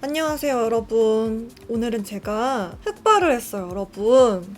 안녕하세요 여러분. 오늘은 제가 흑발을 했어요 여러분.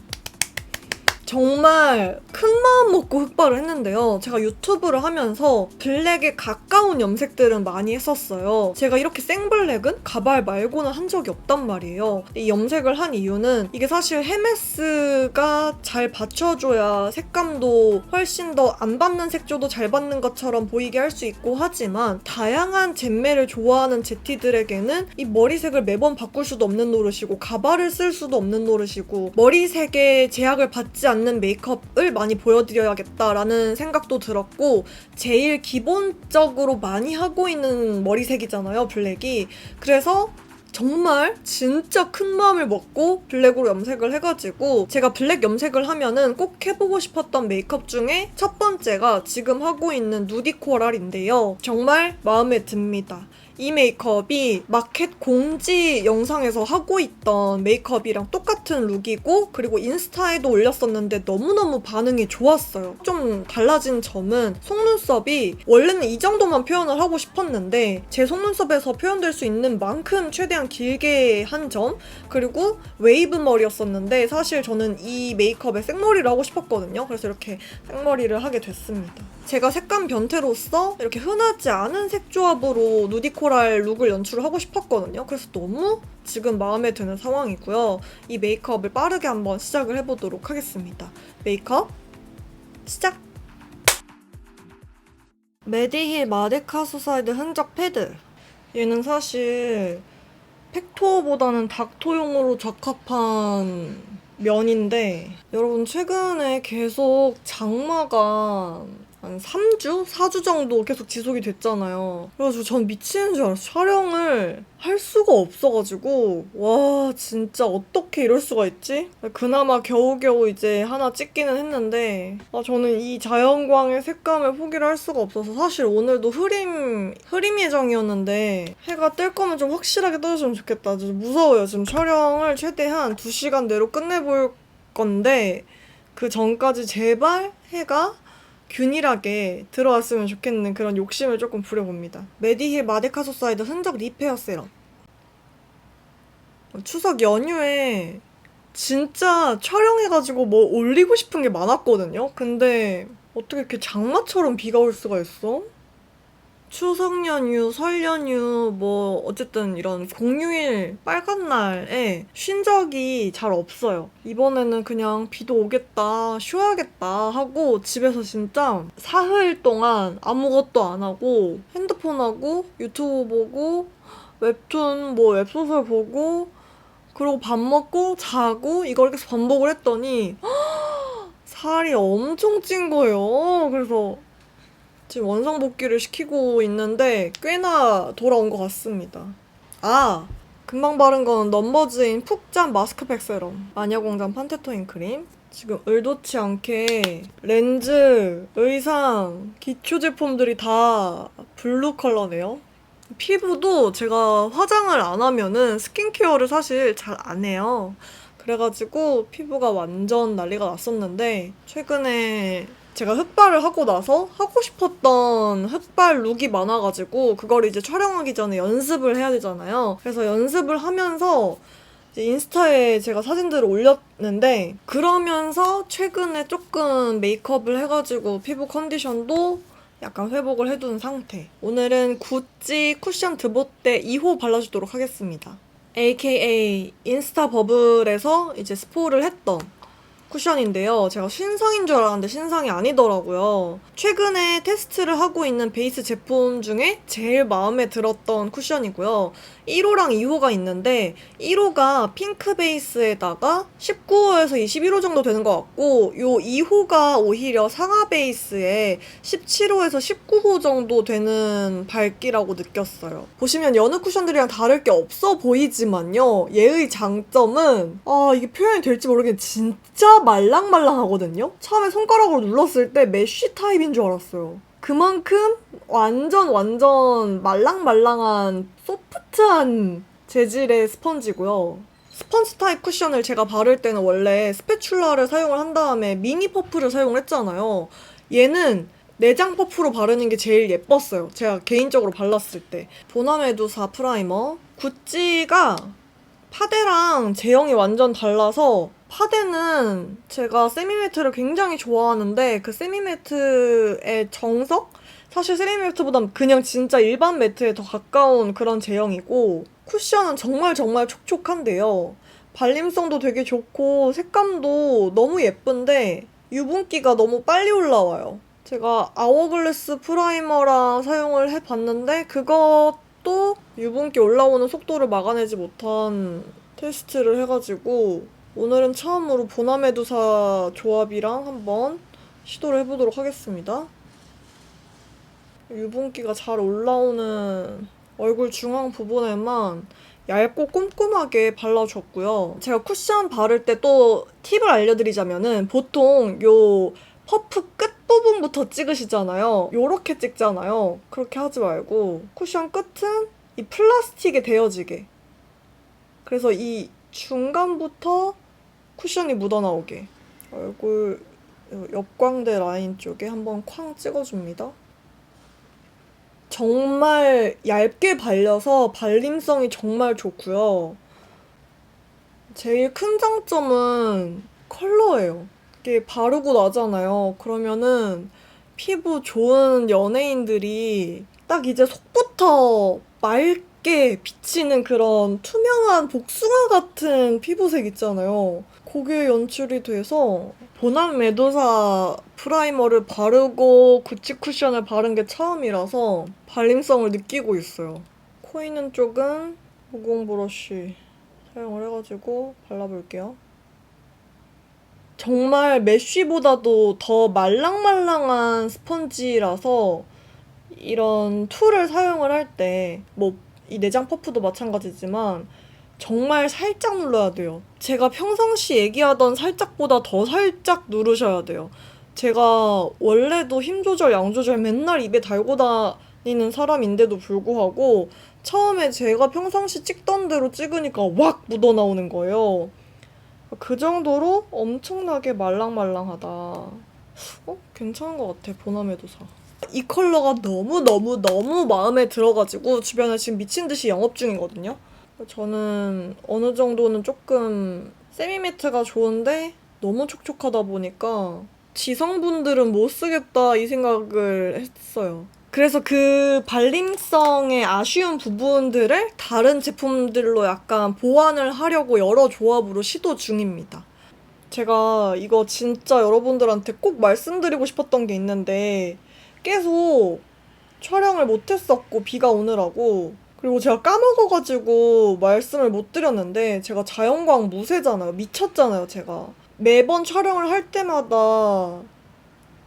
정말 큰 마음 먹고 흑발을 했는데요. 제가 유튜브를 하면서 블랙에 가까운 염색들은 많이 했었어요. 제가 이렇게 생블랙은 가발 말고는 한 적이 없단 말이에요. 이 염색을 한 이유는 이게 사실 헤메스가 잘 받쳐줘야 색감도 훨씬 더 안 받는 색조도 잘 받는 것처럼 보이게 할 수 있고 하지만 다양한 젬매를 좋아하는 제티들에게는 이 머리색을 매번 바꿀 수도 없는 노릇이고 가발을 쓸 수도 없는 노릇이고 머리색에 제약을 받지 않는 메이크업을 많이 보여드려야겠다라는 생각도 들었고, 제일 기본적으로 많이 하고 있는 머리색이잖아요 블랙이. 그래서 정말 진짜 큰 마음을 먹고 블랙으로 염색을 해가지고, 제가 블랙 염색을 하면은 꼭 해보고 싶었던 메이크업 중에 첫 번째가 지금 하고 있는 누디 코랄인데요. 정말 마음에 듭니다. 이 메이크업이 마켓 공지 영상에서 하고 있던 메이크업이랑 똑같은 룩이고, 그리고 인스타에도 올렸었는데 너무너무 반응이 좋았어요. 좀 달라진 점은 속눈썹이 원래는 이 정도만 표현을 하고 싶었는데 제 속눈썹에서 표현될 수 있는 만큼 최대한 길게 한 점, 그리고 웨이브 머리였었는데 사실 저는 이 메이크업에 생머리를 하고 싶었거든요. 그래서 이렇게 생머리를 하게 됐습니다. 제가 색감 변태로서 이렇게 흔하지 않은 색조합으로 누디 코랄 룩을 연출을 하고 싶었거든요. 그래서 너무 지금 마음에 드는 상황이고요. 이 메이크업을 빠르게 한번 시작을 해보도록 하겠습니다. 메이크업 시작! 메디힐 마데카 소사이드 흔적 패드. 얘는 사실 팩토어보다는 닥토용으로 적합한 면인데, 여러분 최근에 계속 장마가 한 3주? 4주 정도 계속 지속이 됐잖아요. 그래가지고 전 미치는 줄 알았어요. 촬영을 할 수가 없어가지고 와 진짜 어떻게 이럴 수가 있지? 그나마 겨우겨우 이제 하나 찍기는 했는데, 저는 이 자연광의 색감을 포기를 할 수가 없어서 사실 오늘도 흐림 예정이었는데 해가 뜰 거면 좀 확실하게 떠줬으면 좋겠다. 좀 무서워요. 지금 촬영을 최대한 2시간 내로 끝내볼 건데 그 전까지 제발 해가 균일하게 들어왔으면 좋겠는 그런 욕심을 조금 부려봅니다. 메디힐 마데카 소사이드 흔적 리페어 세럼. 추석 연휴에 진짜 촬영해가지고 뭐 올리고 싶은 게 많았거든요? 근데 어떻게 이렇게 장마처럼 비가 올 수가 있어? 추석 연휴, 설 연휴, 뭐 어쨌든 이런 공휴일 빨간 날에 쉰 적이 잘 없어요. 이번에는 그냥 비도 오겠다, 쉬어야겠다 하고 집에서 진짜 사흘 동안 아무것도 안 하고 핸드폰하고 유튜브 보고 웹툰 뭐 웹소설 보고 그리고 밥 먹고 자고 이걸 계속 반복을 했더니 살이 엄청 찐 거예요. 그래서 지금 원상복귀를 시키고 있는데 꽤나 돌아온 것 같습니다. 금방 바른 건 넘버즈인 푹잠 마스크팩 세럼, 마녀공장 판테토인 크림. 지금 의도치 않게 렌즈, 의상, 기초 제품들이 다 블루 컬러네요. 피부도 제가 화장을 안 하면은 스킨케어를 사실 잘 안 해요. 그래가지고 피부가 완전 난리가 났었는데, 최근에 제가 흑발을 하고 나서 하고 싶었던 흑발 룩이 많아가지고 그걸 이제 촬영하기 전에 연습을 해야 되잖아요. 그래서 연습을 하면서 이제 인스타에 제가 사진들을 올렸는데, 그러면서 최근에 조금 메이크업을 해가지고 피부 컨디션도 약간 회복을 해둔 상태. 오늘은 구찌 쿠션 드보떼 2호 발라주도록 하겠습니다. AKA 인스타 버블에서 이제 스포를 했던 쿠션인데요. 제가 신상인 줄 알았는데 신상이 아니더라고요. 최근에 테스트를 하고 있는 베이스 제품 중에 제일 마음에 들었던 쿠션이고요. 1호랑 2호가 있는데 1호가 핑크 베이스에다가 19호에서 21호 정도 되는 것 같고, 요 2호가 오히려 상아 베이스에 17호에서 19호 정도 되는 밝기라고 느꼈어요. 보시면 여느 쿠션들이랑 다를 게 없어 보이지만요. 얘의 장점은 이게 표현이 될지 모르겠는데 진짜 말랑말랑하거든요? 처음에 손가락으로 눌렀을 때 메쉬 타입인 줄 알았어요. 그만큼 완전 말랑말랑한 소프트한 재질의 스펀지고요. 스펀지 타입 쿠션을 제가 바를 때는 원래 스패츌라를 사용을 한 다음에 미니 퍼프를 사용을 했잖아요. 얘는 내장 퍼프로 바르는 게 제일 예뻤어요. 제가 개인적으로 발랐을 때. 보나메두사 프라이머, 구찌가 파데랑 제형이 완전 달라서 파데는 제가 세미매트를 굉장히 좋아하는데 그 세미매트의 정석? 사실 세미매트보단 그냥 진짜 일반 매트에 더 가까운 그런 제형이고 쿠션은 정말 정말 촉촉한데요. 발림성도 되게 좋고 색감도 너무 예쁜데 유분기가 너무 빨리 올라와요. 제가 아워글래스 프라이머랑 사용을 해봤는데 그것도 유분기 올라오는 속도를 막아내지 못한 테스트를 해가지고 오늘은 처음으로 보나메두사 조합이랑 한번 시도를 해보도록 하겠습니다. 유분기가 잘 올라오는 얼굴 중앙 부분에만 얇고 꼼꼼하게 발라줬고요. 제가 쿠션 바를 때 또 팁을 알려드리자면은 보통 요 퍼프 끝부분부터 찍으시잖아요. 요렇게 찍잖아요. 그렇게 하지 말고 쿠션 끝은 이 플라스틱에 대어지게. 그래서 이 중간부터 쿠션이 묻어나오게. 얼굴 옆광대 라인 쪽에 한번 쾅 찍어줍니다. 정말 얇게 발려서 발림성이 정말 좋고요. 제일 큰 장점은 컬러예요. 이게 바르고 나잖아요. 그러면은 피부 좋은 연예인들이 딱 이제 속부터 맑게 비치는 그런 투명한 복숭아 같은 피부색 있잖아요. 그게 연출이 돼서 보나메두사 프라이머를 바르고 구찌 쿠션을 바른 게 처음이라서 발림성을 느끼고 있어요. 코 있는 쪽은 모공 브러쉬 사용을 해가지고 발라볼게요. 정말 메쉬보다도 더 말랑말랑한 스펀지라서 이런 툴을 사용을 할 때 뭐 이 내장 퍼프도 마찬가지지만 정말 살짝 눌러야 돼요. 제가 평상시 얘기하던 살짝보다 더 살짝 누르셔야 돼요. 제가 원래도 힘 조절, 양 조절 맨날 입에 달고 다니는 사람인데도 불구하고 처음에 제가 평상시 찍던 대로 찍으니까 왁 묻어나오는 거예요. 그 정도로 엄청나게 말랑말랑하다. 괜찮은 것 같아, 보나메두사. 이 컬러가 너무 마음에 들어가지고 주변에 지금 미친듯이 영업 중이거든요. 저는 어느 정도는 조금 세미매트가 좋은데 너무 촉촉하다 보니까 지성분들은 못 쓰겠다 이 생각을 했어요. 그래서 그 발림성의 아쉬운 부분들을 다른 제품들로 약간 보완을 하려고 여러 조합으로 시도 중입니다. 제가 이거 진짜 여러분들한테 꼭 말씀드리고 싶었던 게 있는데 계속 촬영을 못했었고 비가 오느라고 그리고 제가 까먹어가지고 말씀을 못 드렸는데 제가 자연광 무쇠잖아요. 미쳤잖아요, 제가. 매번 촬영을 할 때마다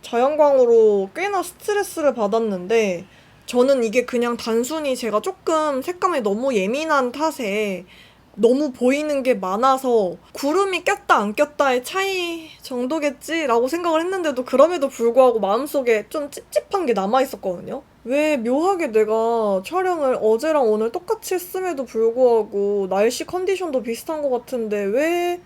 자연광으로 꽤나 스트레스를 받았는데 저는 이게 그냥 단순히 제가 조금 색감이 너무 예민한 탓에 너무 보이는 게 많아서 구름이 꼈다 안 꼈다의 차이 정도겠지라고 생각을 했는데도 그럼에도 불구하고 마음속에 좀 찝찝한 게 남아있었거든요. 왜 묘하게 내가 촬영을 어제랑 오늘 똑같이 했음에도 불구하고 날씨 컨디션도 비슷한 것 같은데 왜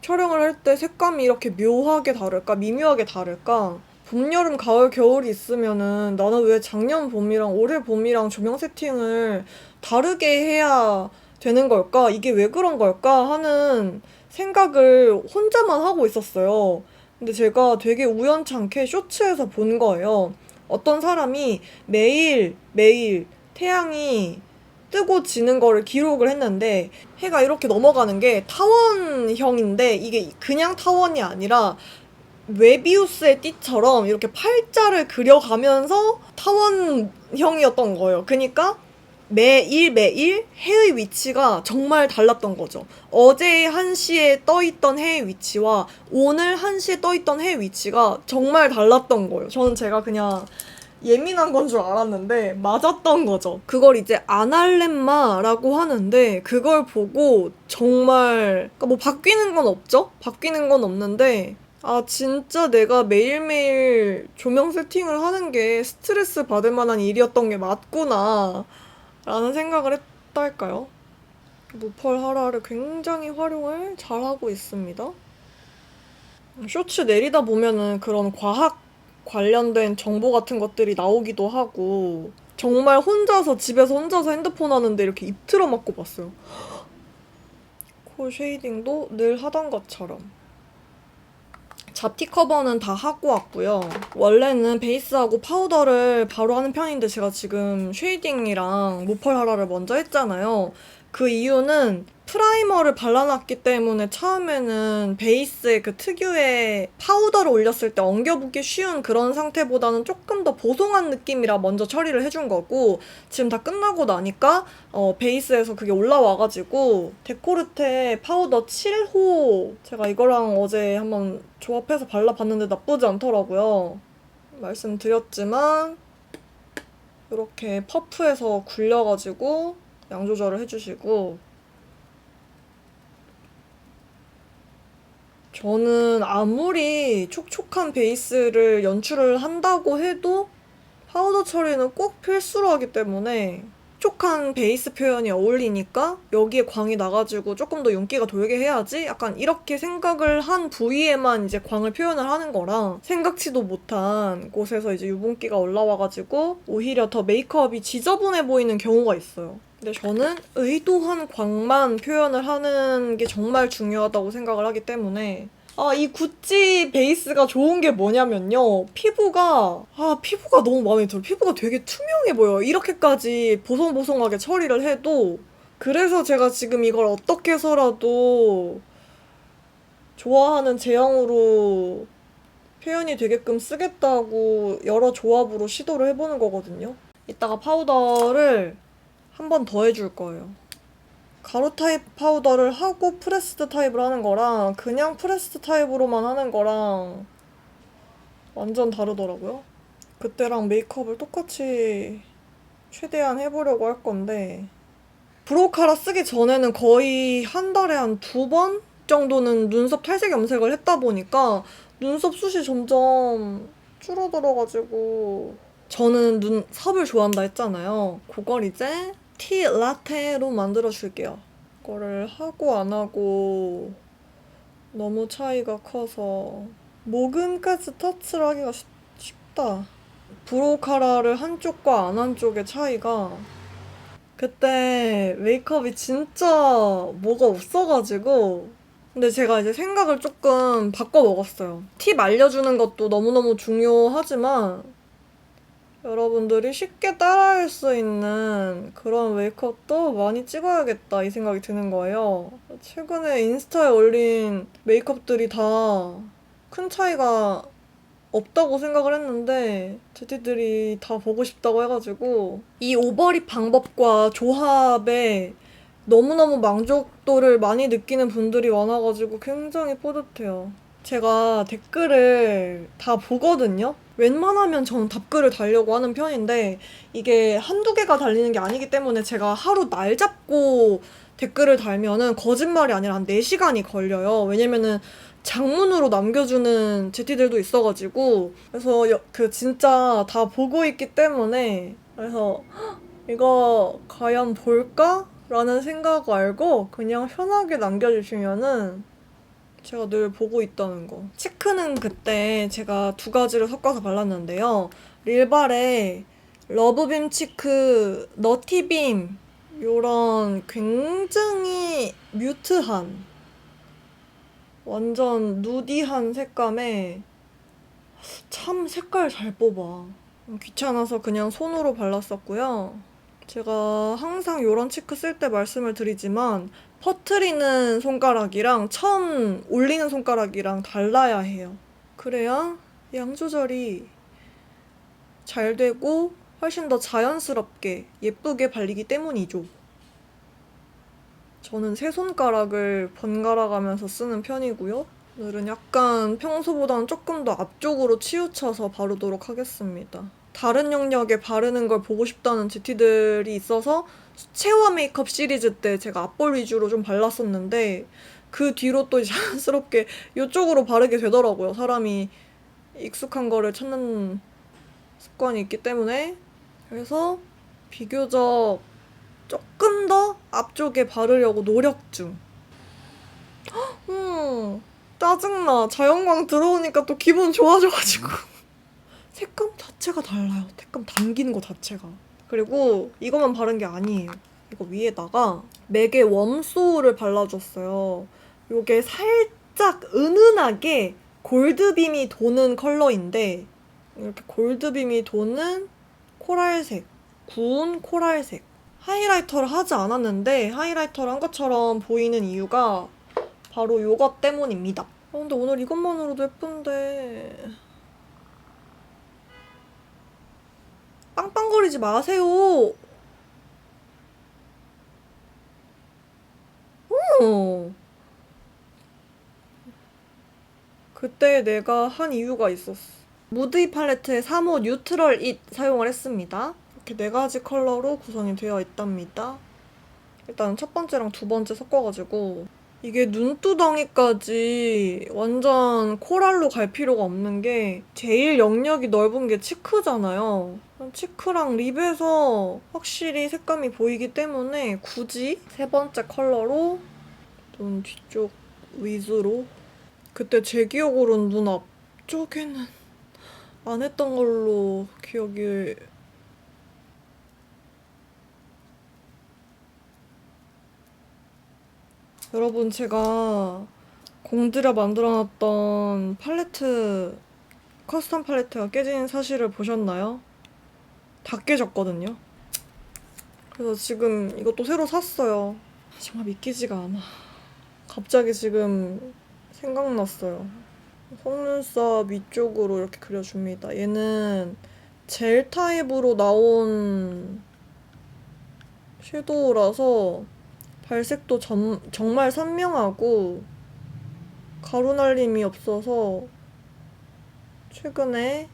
촬영을 할 때 색감이 이렇게 묘하게 다를까? 미묘하게 다를까? 봄, 여름, 가을, 겨울이 있으면은 나는 왜 작년 봄이랑 올해 봄이랑 조명 세팅을 다르게 해야 되는 걸까? 이게 왜 그런 걸까? 하는 생각을 혼자만 하고 있었어요. 근데 제가 되게 우연찮게 쇼츠에서 본 거예요. 어떤 사람이 매일 태양이 뜨고 지는 거를 기록을 했는데 해가 이렇게 넘어가는 게 타원형인데 이게 그냥 타원이 아니라 웨비우스의 띠처럼 이렇게 팔자를 그려가면서 타원형이었던 거예요. 그러니까 매일 해의 위치가 정말 달랐던 거죠. 어제 1시에 떠있던 해의 위치와 오늘 1시에 떠있던 해의 위치가 정말 달랐던 거예요. 저는 제가 그냥 예민한 건 줄 알았는데 맞았던 거죠. 그걸 이제 아날렘마라고 하는데 그걸 보고 정말 그러니까 뭐 바뀌는 건 없죠? 바뀌는 건 없는데 아 진짜 내가 매일매일 조명 세팅을 하는 게 스트레스 받을 만한 일이었던 게 맞구나 라는 생각을 했달까요? 무펄 하라를 굉장히 활용을 잘하고 있습니다. 쇼츠 내리다 보면은 그런 과학 관련된 정보 같은 것들이 나오기도 하고 정말 혼자서 집에서 혼자서 핸드폰 하는데 이렇게 입 틀어 막고 봤어요. 코 쉐이딩도 늘 하던 것처럼. 잡티 커버는 다 하고 왔고요. 원래는 베이스하고 파우더를 바로 하는 편인데 제가 지금 쉐이딩이랑 모펄 하라를 먼저 했잖아요. 그 이유는 프라이머를 발라놨기 때문에 처음에는 베이스에 그 특유의 파우더를 올렸을 때 엉겨붙기 쉬운 그런 상태보다는 조금 더 보송한 느낌이라 먼저 처리를 해준 거고, 지금 다 끝나고 나니까 베이스에서 그게 올라와가지고 데코르테 파우더 7호 제가 이거랑 어제 한번 조합해서 발라봤는데 나쁘지 않더라고요. 말씀드렸지만 이렇게 퍼프에서 굴려가지고 양 조절을 해주시고, 저는 아무리 촉촉한 베이스를 연출을 한다고 해도 파우더 처리는 꼭 필수로 하기 때문에 촉촉한 베이스 표현이 어울리니까 여기에 광이 나가지고 조금 더 윤기가 돌게 해야지, 약간 이렇게 생각을 한 부위에만 이제 광을 표현을 하는 거랑, 생각지도 못한 곳에서 이제 유분기가 올라와가지고 오히려 더 메이크업이 지저분해 보이는 경우가 있어요. 근데 저는 의도한 광만 표현을 하는 게 정말 중요하다고 생각을 하기 때문에, 이 구찌 베이스가 좋은 게 뭐냐면요. 피부가 너무 마음에 들어요. 피부가 되게 투명해 보여요. 이렇게까지 보송보송하게 처리를 해도. 그래서 제가 지금 이걸 어떻게 해서라도 좋아하는 제형으로 표현이 되게끔 쓰겠다고 여러 조합으로 시도를 해보는 거거든요. 이따가 파우더를 한 번 더 해줄 거예요. 가루 타입 파우더를 하고 프레스드 타입을 하는 거랑 그냥 프레스드 타입으로만 하는 거랑 완전 다르더라고요. 그때랑 메이크업을 똑같이 최대한 해보려고 할 건데, 브로우 카라 쓰기 전에는 거의 한 달에 한 2번 정도는 눈썹 탈색 염색을 했다 보니까 눈썹 숱이 점점 줄어들어가지고, 저는 눈썹을 좋아한다 했잖아요. 그걸 이제 티 라테로 만들어 줄게요. 그거를 하고 안 하고 너무 차이가 커서 모근까지 터치를 하기가 쉽다. 브로우 카라를 한쪽과 안 한쪽의 차이가, 그때 메이크업이 진짜 뭐가 없어가지고. 근데 제가 이제 생각을 조금 바꿔 먹었어요. 팁 알려주는 것도 너무너무 중요하지만 여러분들이 쉽게 따라할 수 있는 그런 메이크업도 많이 찍어야겠다 이 생각이 드는 거예요. 최근에 인스타에 올린 메이크업들이 다 큰 차이가 없다고 생각을 했는데 제티들이 다 보고 싶다고 해가지고 이 오버립 방법과 조합에 너무너무 만족도를 많이 느끼는 분들이 많아가지고 굉장히 뿌듯해요. 제가 댓글을 다 보거든요. 웬만하면 저는 답글을 달려고 하는 편인데 이게 한두 개가 달리는 게 아니기 때문에 제가 하루 날 잡고 댓글을 달면은 거짓말이 아니라 한 4시간이 걸려요. 왜냐면은 장문으로 남겨주는 제티들도 있어가지고. 그래서 진짜 다 보고 있기 때문에, 그래서 이거 과연 볼까? 라는 생각 말고 그냥 편하게 남겨주시면은 제가 늘 보고 있다는 거. 치크는 그때 제가 2가지를 섞어서 발랐는데요. 릴발의 러브빔 치크 너티빔, 요런 굉장히 뮤트한 완전 누디한 색감에 참 색깔 잘 뽑아. 귀찮아서 그냥 손으로 발랐었고요. 제가 항상 요런 치크 쓸 때 말씀을 드리지만 퍼트리는 손가락이랑 처음 올리는 손가락이랑 달라야 해요. 그래야 양 조절이 잘 되고 훨씬 더 자연스럽게 예쁘게 발리기 때문이죠. 저는 세 손가락을 번갈아 가면서 쓰는 편이고요. 오늘은 약간 평소보다는 조금 더 앞쪽으로 치우쳐서 바르도록 하겠습니다. 다른 영역에 바르는 걸 보고 싶다는 제티들이 있어서 수채화 메이크업 시리즈 때 제가 앞볼 위주로 좀 발랐었는데 그 뒤로 또 자연스럽게 이쪽으로 바르게 되더라고요. 사람이 익숙한 거를 찾는 습관이 있기 때문에. 그래서 비교적 조금 더 앞쪽에 바르려고 노력 중. 짜증나. 자연광 들어오니까 또 기분 좋아져가지고. 색감 자체가 달라요. 색감 담기는 거 자체가. 그리고 이것만 바른 게 아니에요. 이거 위에다가 맥의 웜소울을 발라줬어요. 이게 살짝 은은하게 골드빔이 도는 컬러인데 이렇게 골드빔이 도는 코랄색, 구운 코랄색. 하이라이터를 하지 않았는데 하이라이터를 한 것처럼 보이는 이유가 바로 이것 때문입니다. 근데 오늘 이것만으로도 예쁜데 빵빵거리지 마세요. 어. 그때 내가 한 이유가 있었어. 무드이 팔레트의 3호 뉴트럴 잇 사용을 했습니다. 이렇게 4가지 컬러로 구성이 되어 있답니다. 일단 첫 번째랑 두 번째 섞어가지고 이게 눈두덩이까지 완전 코랄로 갈 필요가 없는 게 제일 영역이 넓은 게 치크잖아요. 치크랑 립에서 확실히 색감이 보이기 때문에 굳이 세 번째 컬러로 눈 뒤쪽 위주로 그때 제 기억으로는 눈 앞쪽에는 안 했던 걸로 기억이 여러분 제가 공들여 만들어놨던 팔레트 커스텀 팔레트가 깨진 사실을 보셨나요? 다 깨졌거든요. 그래서 지금 이것도 새로 샀어요. 정말 믿기지가 않아. 갑자기 지금 생각났어요. 속눈썹 위쪽으로 이렇게 그려줍니다. 얘는 젤 타입으로 나온 섀도우라서 발색도 정말 선명하고 가루 날림이 없어서 최근에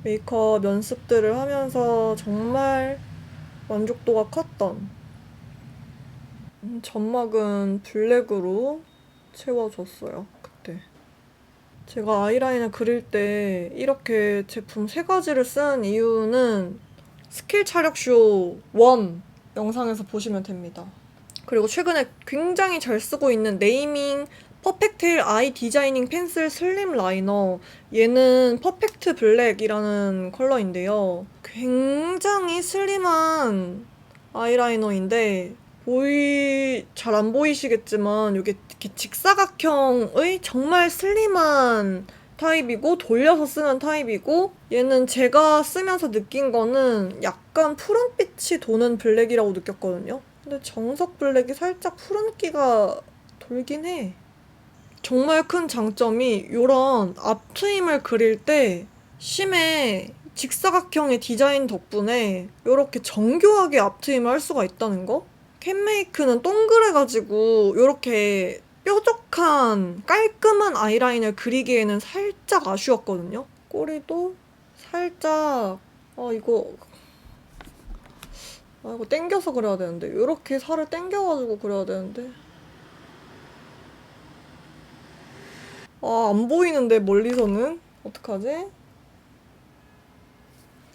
메이크업 연습들을 하면서 정말 만족도가 컸던 점막은 블랙으로 채워줬어요. 그때 제가 아이라인을 그릴 때 이렇게 제품 3가지를 쓴 이유는 스킬 차력쇼 1 영상에서 보시면 됩니다. 그리고 최근에 굉장히 잘 쓰고 있는 네이밍 퍼펙트 아이 디자이닝 펜슬 슬림 라이너. 얘는 퍼펙트 블랙이라는 컬러인데요. 굉장히 슬림한 아이라이너인데 잘 안 보이시겠지만 이게 이렇게 직사각형의 정말 슬림한 타입이고 돌려서 쓰는 타입이고 얘는 제가 쓰면서 느낀 거는 약간 푸른빛이 도는 블랙이라고 느꼈거든요. 근데 정석 블랙이 살짝 푸른기가 돌긴 해. 정말 큰 장점이 이런 앞트임을 그릴 때 심해 직사각형의 디자인 덕분에 이렇게 정교하게 앞트임을 할 수가 있다는 거? 캔메이크는 동그래가지고 이렇게 뾰족한 깔끔한 아이라인을 그리기에는 살짝 아쉬웠거든요. 꼬리도 살짝 이거 당겨서 그려야 되는데 이렇게 살을 당겨가지고 그려야 되는데 안 보이는데 멀리서는 어떡하지?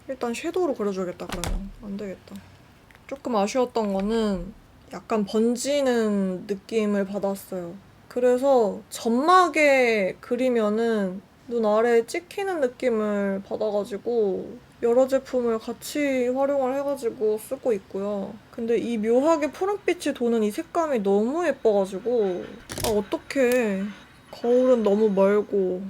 일단 섀도우로 그려줘야겠다. 그러면 안 되겠다. 조금 아쉬웠던 거는 약간 번지는 느낌을 받았어요. 그래서 점막에 그리면은 눈 아래에 찍히는 느낌을 받아가지고 여러 제품을 같이 활용을 해가지고 쓰고 있고요. 근데 이 묘하게 푸른빛이 도는 이 색감이 너무 예뻐가지고 어떡해. 거울은 너무 멀고.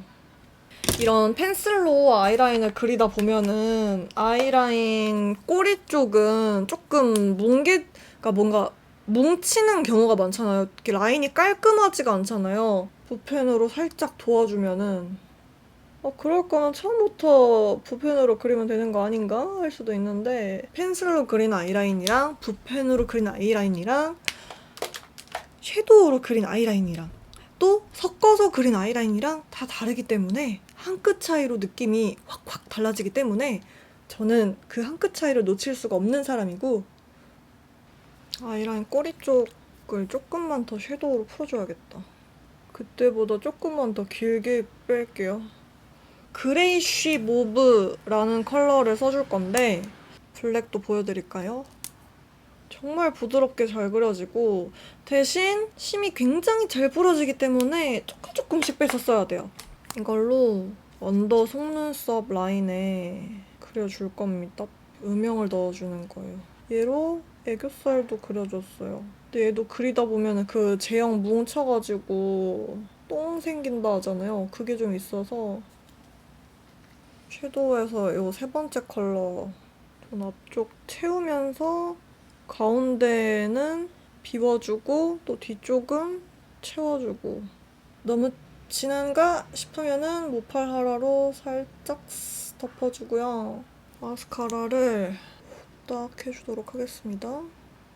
이런 펜슬로 아이라인을 그리다 보면은 아이라인 꼬리 쪽은 조금 그러니까 뭔가 뭉치는 경우가 많잖아요. 이렇게 라인이 깔끔하지가 않잖아요. 붓펜으로 살짝 도와주면은 그럴 거면 처음부터 붓펜으로 그리면 되는 거 아닌가 할 수도 있는데 펜슬로 그린 아이라인이랑 붓펜으로 그린 아이라인이랑 섀도우로 그린 아이라인이랑 또 섞어서 그린 아이라인이랑 다 다르기 때문에 한 끗 차이로 느낌이 확확 달라지기 때문에 저는 그 한 끗 차이를 놓칠 수가 없는 사람이고 아이라인 꼬리 쪽을 조금만 더 섀도우로 풀어줘야겠다. 그때보다 조금만 더 길게 뺄게요. 그레이쉬 모브라는 컬러를 써줄 건데 블랙도 보여드릴까요? 정말 부드럽게 잘 그려지고 대신 심이 굉장히 잘 부러지기 때문에 조금씩 빼서 써야 돼요. 이걸로 언더 속눈썹 라인에 그려줄 겁니다. 음영을 넣어주는 거예요. 얘로 애교살도 그려줬어요. 근데 얘도 그리다 보면 그 제형 뭉쳐가지고 똥 생긴다 하잖아요. 그게 좀 있어서 섀도우에서 이 세 번째 컬러 돈 앞쪽 채우면서 가운데는 비워주고 또 뒤쪽은 채워주고, 너무 진한가 싶으면은 모팔 하라로 살짝 덮어주고요. 마스카라를 딱 해주도록 하겠습니다.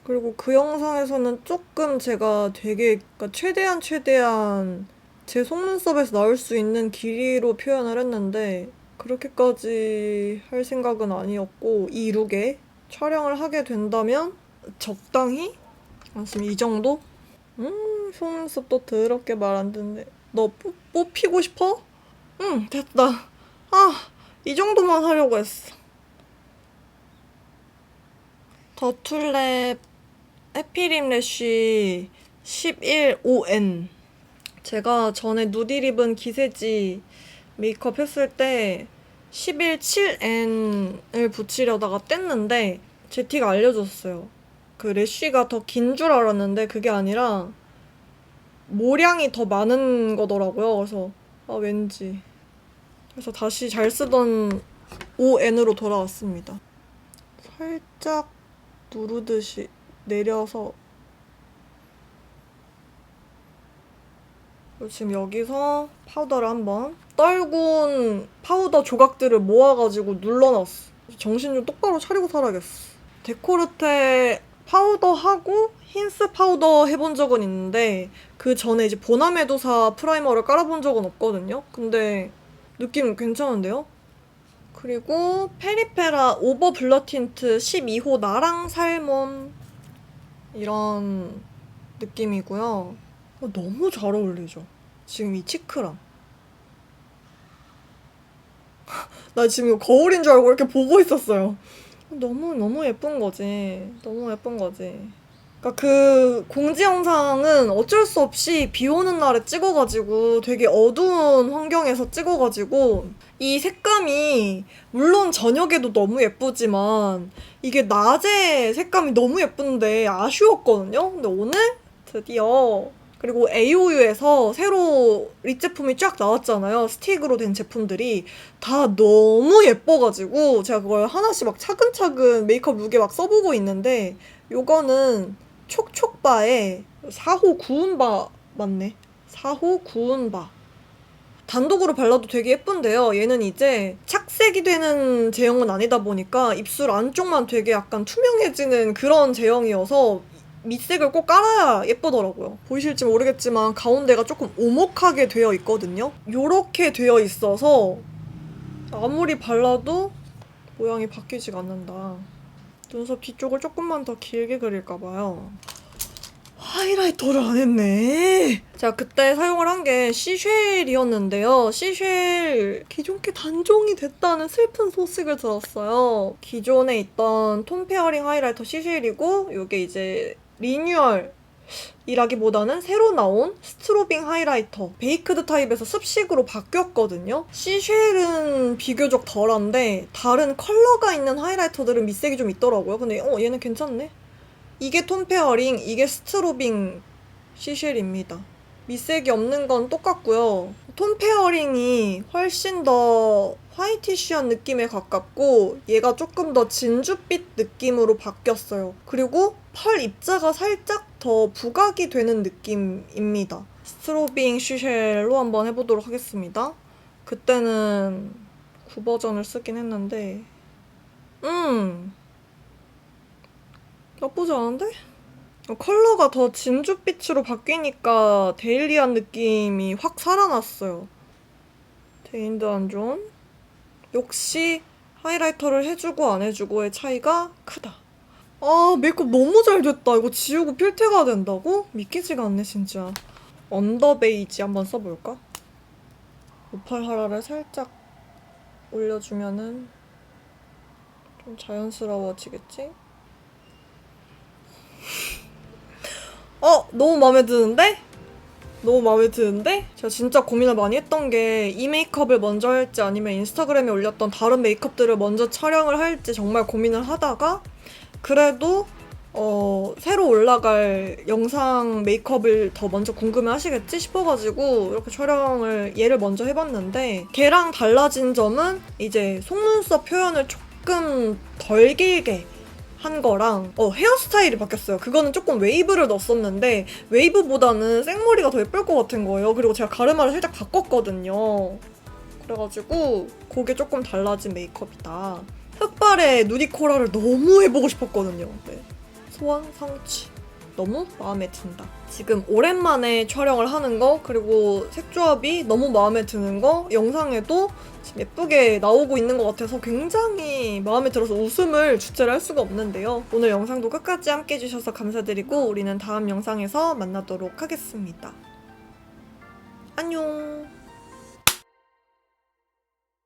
그리고 그 영상에서는 조금 제가 되게, 그러니까 최대한 제 속눈썹에서 나올 수 있는 길이로 표현을 했는데 그렇게까지 할 생각은 아니었고, 이 룩에 촬영을 하게 된다면 적당히 지금 이 정도? 속눈썹 또 더럽게 말 안 듣네. 너 뽑히고 싶어? 응, 됐다. 아, 이 정도만 하려고 했어. 더툴랩 해피립 래쉬 11ON. 제가 전에 누디 립은 기세지 메이크업 했을 때 117N을 붙이려다가 뗐는데 제티가 알려줬어요. 그 래쉬가 더 긴 줄 알았는데 그게 아니라 모량이 더 많은 거더라고요. 그래서 왠지. 그래서 다시 잘 쓰던 ON으로 돌아왔습니다. 살짝 누르듯이 내려서, 지금 여기서 파우더를 한번 떨군 파우더 조각들을 모아가지고 눌러놨어. 정신 좀 똑바로 차리고 살아야겠어. 데코르테 파우더하고 힌스 파우더 해본 적은 있는데 그 전에 이제 보나메두사 프라이머를 깔아본 적은 없거든요. 근데 느낌 괜찮은데요? 그리고 페리페라 오버 블러 틴트 12호 나랑 살몬, 이런 느낌이고요. 너무 잘 어울리죠? 지금 이 치크랑. 나 지금 이거 거울인 줄 알고 이렇게 보고 있었어요. 너무 예쁜 거지. 너무 예쁜 거지. 그러니까 그 공지 영상은 어쩔 수 없이 비 오는 날에 찍어가지고 되게 어두운 환경에서 찍어가지고 이 색감이 물론 저녁에도 너무 예쁘지만 이게 낮에 색감이 너무 예쁜데 아쉬웠거든요. 근데 오늘 드디어, 그리고 AOU에서 새로 립 제품이 쫙 나왔잖아요. 스틱으로 된 제품들이 다 너무 예뻐가지고 제가 그걸 하나씩 막 차근차근 메이크업 룩에 막 써보고 있는데, 요거는 촉촉바의 4호 구운바 맞네. 4호 구운바. 단독으로 발라도 되게 예쁜데요. 얘는 이제 착색이 되는 제형은 아니다 보니까 입술 안쪽만 되게 약간 투명해지는 그런 제형이어서 밑색을 꼭 깔아야 예쁘더라고요. 보이실지 모르겠지만 가운데가 조금 오목하게 되어 있거든요. 요렇게 되어 있어서 아무리 발라도 모양이 바뀌지가 않는다. 눈썹 뒤쪽을 조금만 더 길게 그릴까봐요. 하이라이터를 안 했네. 제가 그때 사용을 한 게 시쉘이었는데요. 시쉘 기존 게 단종이 됐다는 슬픈 소식을 들었어요. 기존에 있던 톤 페어링 하이라이터 시쉘이고, 이게 이제 리뉴얼 이라기보다는 새로 나온 스트로빙 하이라이터 베이크드 타입에서 습식으로 바뀌었거든요. 시쉘은 비교적 덜한데 다른 컬러가 있는 하이라이터들은 밑색이 좀 있더라고요. 근데 얘는 괜찮네. 이게 톤 페어링, 이게 스트로빙 시쉘입니다. 밑색이 없는 건 똑같고요. 톤 페어링이 훨씬 더 화이티쉬한 느낌에 가깝고 얘가 조금 더 진주빛 느낌으로 바뀌었어요. 그리고 펄 입자가 살짝 더 부각이 되는 느낌입니다. 스트로빙 시쉘로 한번 해보도록 하겠습니다. 그때는 9버전을 쓰긴 했는데 나쁘지 않은데? 컬러가 더 진주빛으로 바뀌니까 데일리한 느낌이 확 살아났어요. 데인드 안존. 역시 하이라이터를 해주고 안 해주고의 차이가 크다. 메이크업 너무 잘 됐다. 이거 지우고 필테가 된다고? 믿기지가 않네 진짜. 언더 베이지 한번 써볼까? 모팔 하라를 살짝 올려주면은 좀 자연스러워지겠지? 너무 마음에 드는데? 너무 마음에 드는데? 제가 진짜 고민을 많이 했던 게 이 메이크업을 먼저 할지 아니면 인스타그램에 올렸던 다른 메이크업들을 먼저 촬영을 할지 정말 고민을 하다가 그래도 새로 올라갈 영상 메이크업을 더 먼저 궁금해 하시겠지 싶어가지고 이렇게 촬영을 얘를 먼저 해봤는데 걔랑 달라진 점은 이제 속눈썹 표현을 조금 덜 길게 한 거랑 헤어스타일이 바뀌었어요. 그거는 조금 웨이브를 넣었었는데 웨이브보다는 생머리가 더 예쁠 것 같은 거예요. 그리고 제가 가르마를 살짝 바꿨거든요. 그래가지고 그게 조금 달라진 메이크업이다. 흑발에 누디코라를 너무 해보고 싶었거든요. 네. 소원 성취. 너무 마음에 든다. 지금 오랜만에 촬영을 하는 거 그리고 색조합이 너무 마음에 드는 거 영상에도 지금 예쁘게 나오고 있는 것 같아서 굉장히 마음에 들어서 웃음을 주체를 할 수가 없는데요. 오늘 영상도 끝까지 함께 해주셔서 감사드리고 우리는 다음 영상에서 만나도록 하겠습니다. 안녕.